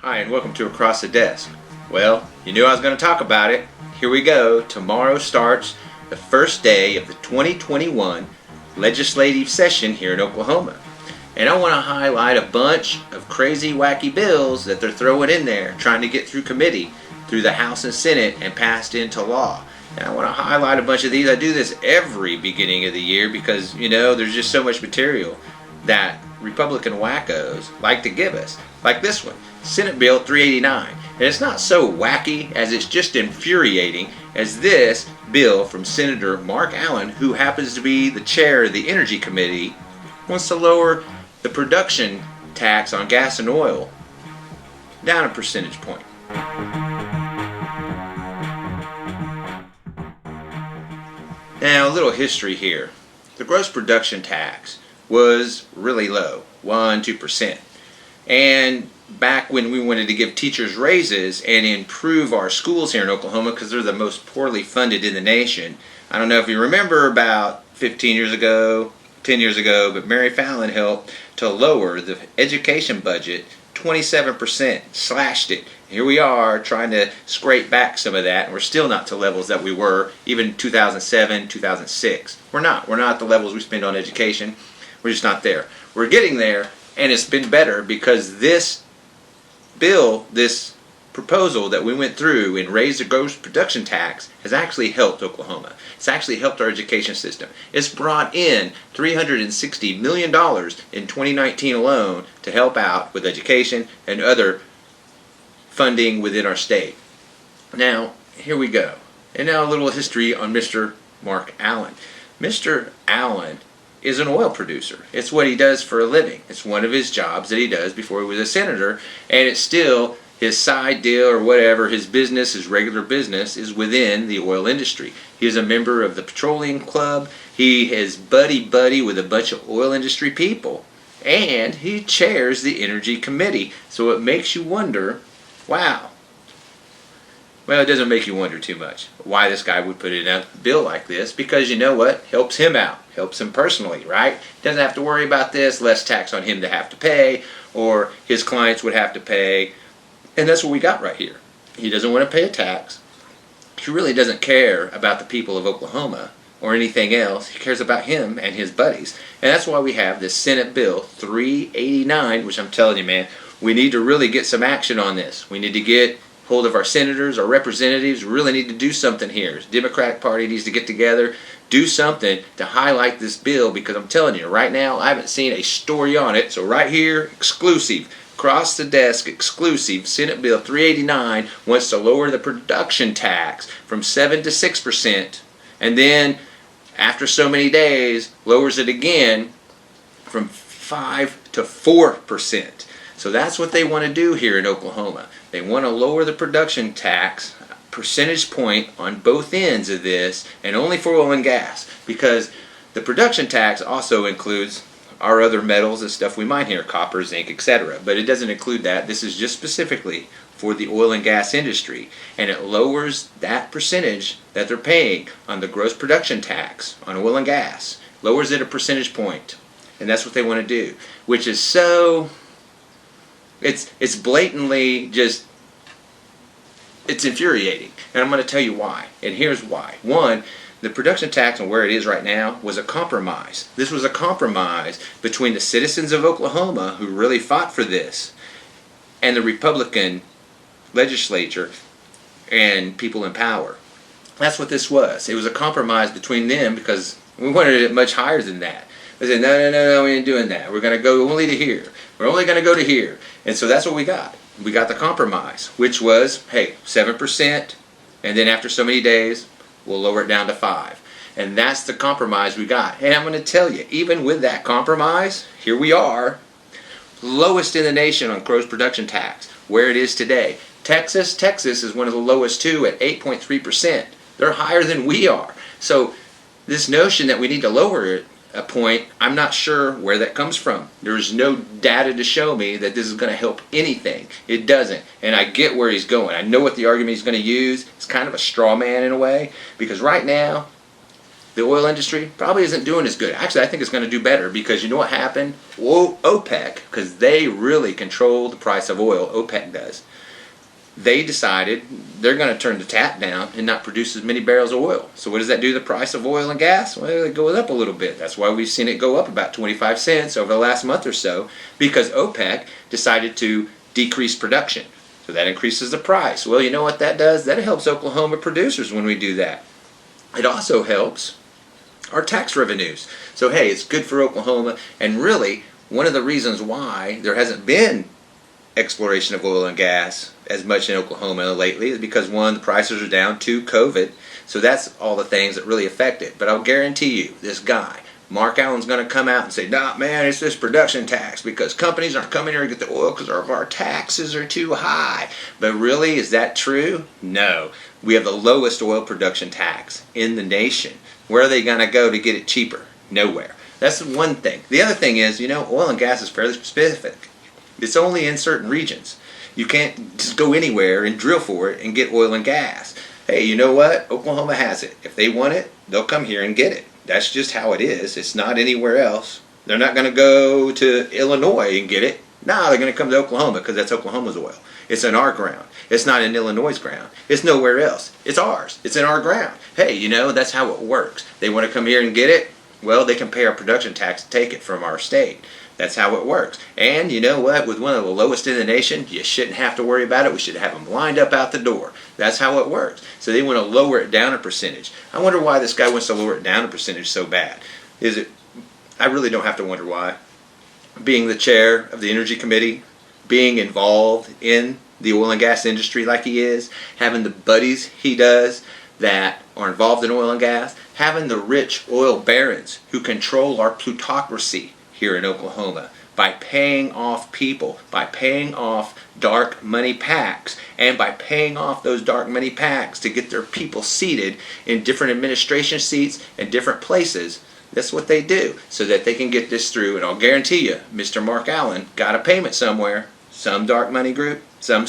Hi, and welcome to Across the Desk. Well, you knew I was going to talk about it. Here we go. Tomorrow starts the first day of the 2021 legislative session here in Oklahoma. And I want to highlight a bunch of crazy, wacky bills that they're throwing in there, trying to get through committee, through the House and Senate, and passed into law. And I want to highlight a bunch of these. I do this every beginning of the year because, there's just so much material that Republican wackos like to give us. Like this one, Senate Bill 389. And it's not so wacky as it's just infuriating as this bill from Senator Mark Allen, who happens to be the chair of the Energy Committee, wants to lower the production tax on gas and oil down a percentage point. Now, a little history here. The gross production tax was really low, 1-2%. And back when we wanted to give teachers raises and improve our schools here in Oklahoma, because they're the most poorly funded in the nation, I don't know if you remember about 15 years ago, 10 years ago, but Mary Fallin helped to lower the education budget 27%, slashed it. Here we are trying to scrape back some of that, and we're still not to levels that we were even 2007, 2006. We're not at the levels we spend on education. We're just not there. We're getting there, and it's been better because this bill, this proposal that we went through and raised the gross production tax has actually helped Oklahoma. It's actually helped our education system. It's brought in $360 million in 2019 alone to help out with education and other funding within our state. Now, here we go. And now a little history on Mr. Mark Allen. Mr. Allen is an oil producer. It's what he does for a living. It's one of his jobs that he does before he was a senator, and it's still his side deal or whatever, his business, his regular business is within the oil industry. He is a member of the Petroleum Club. He is buddy with a bunch of oil industry people, and he chairs the Energy Committee. So it makes you wonder, wow. Well, it doesn't make you wonder too much why this guy would put in a bill like this, because you know what? Helps him out. Helps him personally, right? Doesn't have to worry about this, less tax on him to have to pay, or his clients would have to pay. And that's what we got right here. He doesn't want to pay a tax. He really doesn't care about the people of Oklahoma or anything else. He cares about him and his buddies. And that's why we have this Senate Bill 389, which I'm telling you, man, we need to really get some action on this. We need to get hold of our senators, our representatives. We really need to do something here. The Democratic Party needs to get together, do something to highlight this bill, because I'm telling you, right now, I haven't seen a story on it. So right here, exclusive, across the desk, exclusive, Senate Bill 389 wants to lower the production tax from 7 to 6%, and then after so many days, lowers it again from 5 to 4%. So that's what they want to do here in Oklahoma. They want to lower the production tax percentage point on both ends of this, and only for oil and gas, because the production tax also includes our other metals and stuff we mine here, copper, zinc, etc. But it doesn't include that. This is just specifically for the oil and gas industry, and it lowers that percentage that they're paying on the gross production tax on oil and gas, lowers it a percentage point, and that's what they want to do, which is so... It's blatantly just, it's infuriating. And I'm going to tell you why. And here's why. One, the production tax and where it is right now was a compromise. This was a compromise between the citizens of Oklahoma, who really fought for this, and the Republican legislature and people in power. That's what this was. It was a compromise between them, because we wanted it much higher than that. They said, no, we ain't doing that. We're going to go only to here. We're only going to go to here. And so that's what we got. We got the compromise, which was, hey, 7%, and then after so many days, we'll lower it down to 5%. And that's the compromise we got. And I'm going to tell you, even with that compromise, here we are, lowest in the nation on gross production tax, where it is today. Texas is one of the lowest too, at 8.3%. They're higher than we are. So this notion that we need to lower it a point, I'm not sure where that comes from. There's no data to show me that this is going to help anything. It doesn't. And I get where he's going. I know what the argument he's going to use. It's kind of a straw man in a way, because right now, the oil industry probably isn't doing as good. Actually, I think it's going to do better because you know what happened? Well, OPEC, because they really control the price of oil, OPEC does. They decided they're going to turn the tap down and not produce as many barrels of oil. So what does that do to the price of oil and gas? Well, it goes up a little bit. That's why we've seen it go up about 25 cents over the last month or so, because OPEC decided to decrease production. So that increases the price. Well, you know what that does? That helps Oklahoma producers when we do that. It also helps our tax revenues. So hey, it's good for Oklahoma, and really one of the reasons why there hasn't been exploration of oil and gas as much in Oklahoma lately is because one, the prices are down, two, COVID. So that's all the things that really affect it. But I'll guarantee you, this guy, Mark Allen's going to come out and say, nah, man, it's this production tax because companies aren't coming here to get the oil because our taxes are too high. But really, is that true? No. We have the lowest oil production tax in the nation. Where are they going to go to get it cheaper? Nowhere. That's one thing. The other thing is, you know, oil and gas is fairly specific. It's only in certain regions. You can't just go anywhere and drill for it and get oil and gas. Hey, you know what? Oklahoma has it. If they want it, they'll come here and get it. That's just how it is. It's not anywhere else. They're not going to go to Illinois and get it. No, they're going to come to Oklahoma because that's Oklahoma's oil. It's in our ground. It's not in Illinois' ground. It's nowhere else. It's ours. It's in our ground. Hey, you know, that's how it works. They want to come here and get it? Well, they can pay our production tax to take it from our state. That's how it works. And you know what? With one of the lowest in the nation, you shouldn't have to worry about it. We should have them lined up out the door. That's how it works. So they want to lower it down a percentage. I wonder why this guy wants to lower it down a percentage so bad. Is it? I really don't have to wonder why. Being the chair of the Energy Committee, being involved in the oil and gas industry like he is, having the buddies he does that are involved in oil and gas, having the rich oil barons who control our plutocracy here in Oklahoma by paying off people, by paying off dark money PACs, and by paying off those dark money PACs to get their people seated in different administration seats and different places. That's what they do so that they can get this through. And I'll guarantee you, Mr. Mark Allen got a payment somewhere, some dark money group, some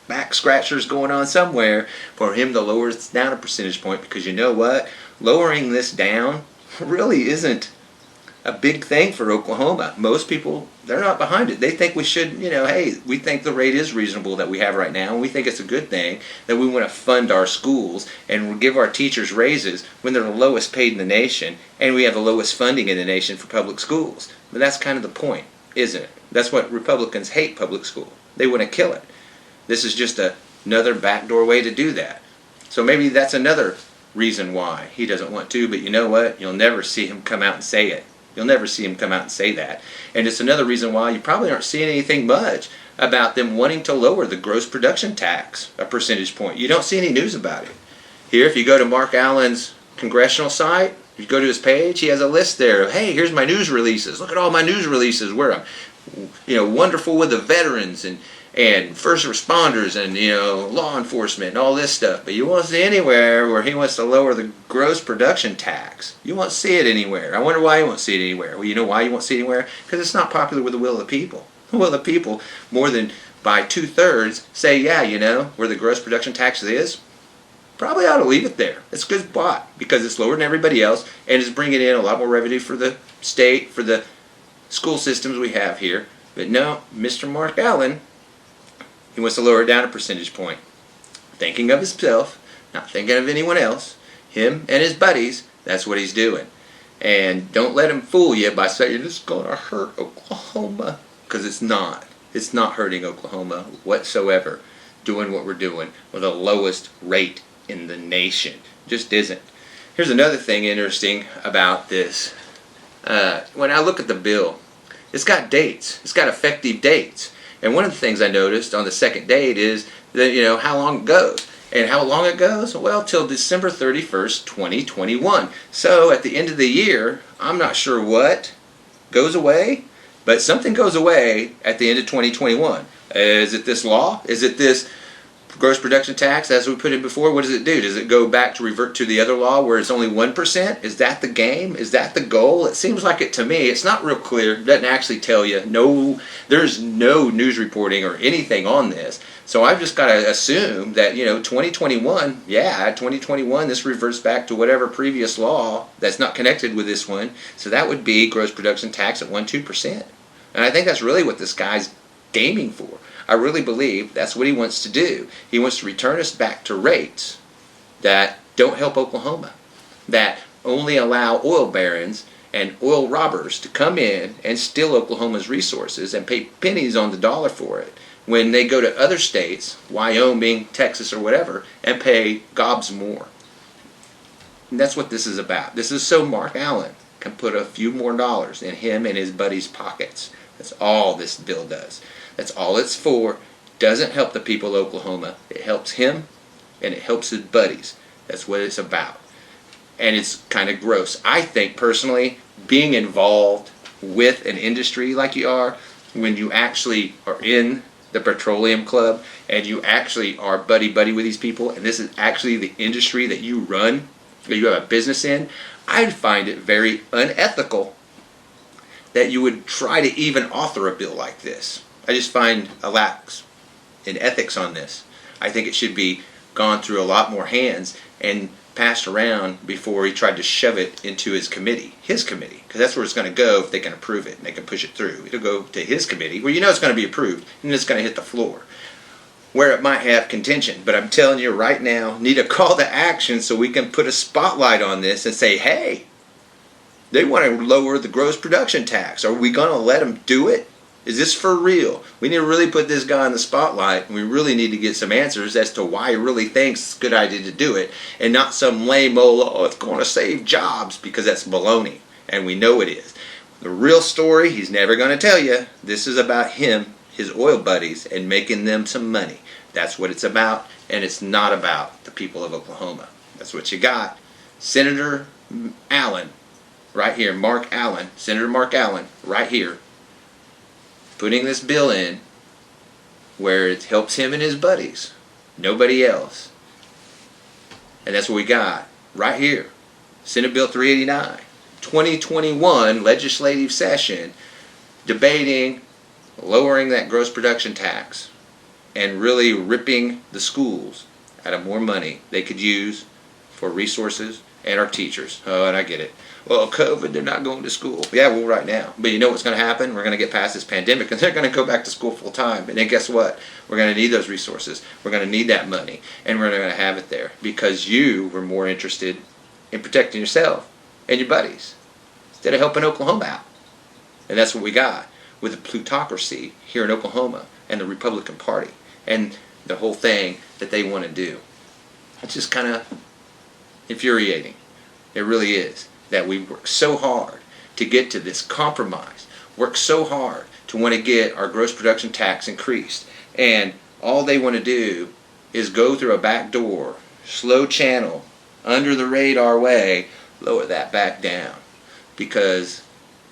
back scratchers going on somewhere for him to lower this down a percentage point, because you know what? Lowering this down really isn't a big thing for Oklahoma. Most people, they're not behind it. They think we should, you know, hey, we think the rate is reasonable that we have right now, and we think it's a good thing that we want to fund our schools and give our teachers raises when they're the lowest paid in the nation, and we have the lowest funding in the nation for public schools. But that's kind of the point, isn't it? That's what Republicans hate public school. They want to kill it. This is just another backdoor way to do that. So maybe that's another reason why he doesn't want to, but you know what? You'll never see him come out and say it. You'll never see him come out and say that. And it's another reason why you probably aren't seeing anything much about them wanting to lower the gross production tax a percentage point. You don't see any news about it. Here, if you go to Mark Allen's congressional site, you go to his page, he has a list there of, hey, here's my news releases. Look at all my news releases where I'm, you know, wonderful with the veterans and first responders and, you know, law enforcement and all this stuff. But you won't see anywhere where he wants to lower the gross production tax. You won't see it anywhere. I wonder why you won't see it anywhere. Well, you know why you won't see it anywhere? Because it's not popular with the will of the people. The will of the people, more than by 2/3, say, yeah, you know, where the gross production tax is, probably ought to leave it there. It's a good spot because it's lower than everybody else and it's bringing in a lot more revenue for the state, for the school systems we have here. But no, Mr. Mark Allen, he wants to lower it down a percentage point. Thinking of himself, not thinking of anyone else. Him and his buddies, that's what he's doing. And don't let him fool you by saying it's going to hurt Oklahoma. Because it's not. It's not hurting Oklahoma whatsoever doing what we're doing with the lowest rate in the nation. Just isn't. Here's another thing interesting about this. When I look at the bill, it's got dates. It's got effective dates. And one of the things I noticed on the second date is that, you know, how long it goes. And how long it goes? Well, till December 31st, 2021. So at the end of the year, I'm not sure what goes away, but something goes away at the end of 2021. Is it this law? Is it this gross production tax, as we put it before, what does it do? Does it go back to revert to the other law where it's only 1%? Is that the game? Is that the goal? It seems like it to me. It's not real clear. It doesn't actually tell you. No, there's no news reporting or anything on this. So I've just got to assume that, 2021, 2021, this reverts back to whatever previous law that's not connected with this one. So that would be gross production tax at 2%. And I think that's really what this guy's gaming for. I really believe that's what he wants to do. He wants to return us back to rates that don't help Oklahoma, that only allow oil barons and oil robbers to come in and steal Oklahoma's resources and pay pennies on the dollar for it, when they go to other states, Wyoming, Texas, or whatever, and pay gobs more. And that's what this is about. This is so Mark Allen can put a few more dollars in him and his buddies' pockets. That's all this bill does. That's all it's for. Doesn't help the people of Oklahoma. It helps him and it helps his buddies. That's what it's about. And it's kind of gross. I think personally, being involved with an industry like you are, when you actually are in the petroleum club and you actually are buddy-buddy with these people, and this is actually the industry that you run, that you have a business in, I'd find it very unethical that you would try to even author a bill like this. I just find a lack in ethics on this. I think it should be gone through a lot more hands and passed around before he tried to shove it into his committee, because that's where it's going to go if they can approve it and they can push it through. It'll go to his committee where it's going to be approved and it's going to hit the floor where it might have contention. But I'm telling you right now, need a call to action so we can put a spotlight on this and say, hey, they want to lower the gross production tax. Are we going to let them do it? Is this for real? We need to really put this guy in the spotlight, and we really need to get some answers as to why he really thinks it's a good idea to do it, and not some lame old, it's going to save jobs, because that's baloney, and we know it is. The real story, he's never going to tell you. This is about him, his oil buddies, and making them some money. That's what it's about, and it's not about the people of Oklahoma. That's what you got. Senator Allen, right here, Mark Allen, Senator Mark Allen, right here, putting this bill in where it helps him and his buddies, nobody else. And that's what we got right here. Senate Bill 389, 2021 legislative session, debating lowering that gross production tax and really ripping the schools out of more money they could use for resources and our teachers. Oh, and I get it. Well, COVID, they're not going to school. Yeah, well, right now. But you know what's going to happen? We're going to get past this pandemic, and they're going to go back to school full time. And then guess what? We're going to need those resources. We're going to need that money. And we're going to have it there because you were more interested in protecting yourself and your buddies instead of helping Oklahoma out. And that's what we got with the plutocracy here in Oklahoma and the Republican Party and the whole thing that they want to do. It's just kind of infuriating. It really is. That we work so hard to get to this compromise, work so hard to want to get our gross production tax increased, and all they want to do is go through a back door, slow channel, under the radar way, lower that back down, because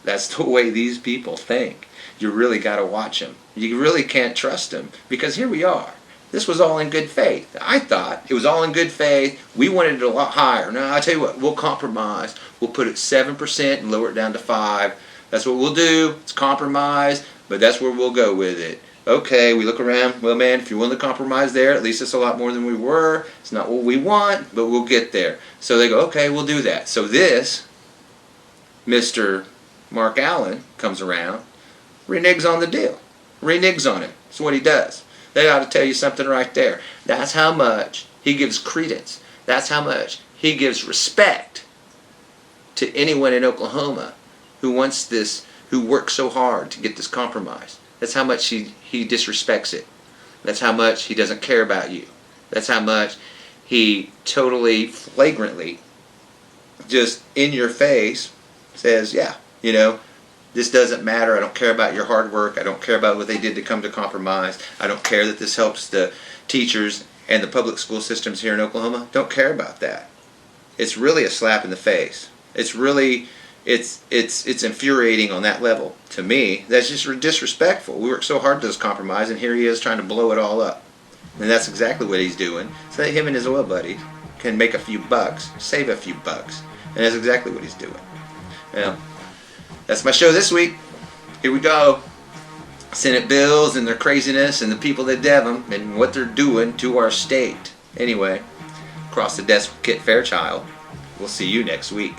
that's the way these people think. You really got to watch them. You really can't trust them, because here we are. This was all in good faith. I thought it was all in good faith. We wanted it a lot higher. No, I tell you what, we'll compromise. We'll put it 7% and lower it down to 5%. That's what we'll do. It's compromise, but that's where we'll go with it. Okay, we look around. Well, man, if you're willing to compromise there, at least it's a lot more than we were. It's not what we want, but we'll get there. So they go, okay, we'll do that. So this, Mr. Mark Allen comes around, reneges on the deal. Reneges on it. That's what he does. They ought to tell you something right there. That's how much he gives credence. That's how much he gives respect to anyone in Oklahoma who wants this, who works so hard to get this compromise. That's how much he disrespects it. That's how much he doesn't care about you. That's how much he totally, flagrantly, just in your face says, yeah, this doesn't matter. I don't care about your hard work. I don't care about what they did to come to compromise. I don't care that this helps the teachers and the public school systems here in Oklahoma. Don't care about that. It's really a slap in the face. It's really, it's infuriating on that level. To me, that's just disrespectful. We worked so hard to this compromise, and here he is trying to blow it all up. And that's exactly what he's doing, so that him and his oil buddy can make a few bucks, save a few bucks. And that's exactly what he's doing. Well, that's my show this week. Here we go. Senate bills and their craziness and the people that dev them and what they're doing to our state. Anyway, across the desk with Kit Fairchild. We'll see you next week.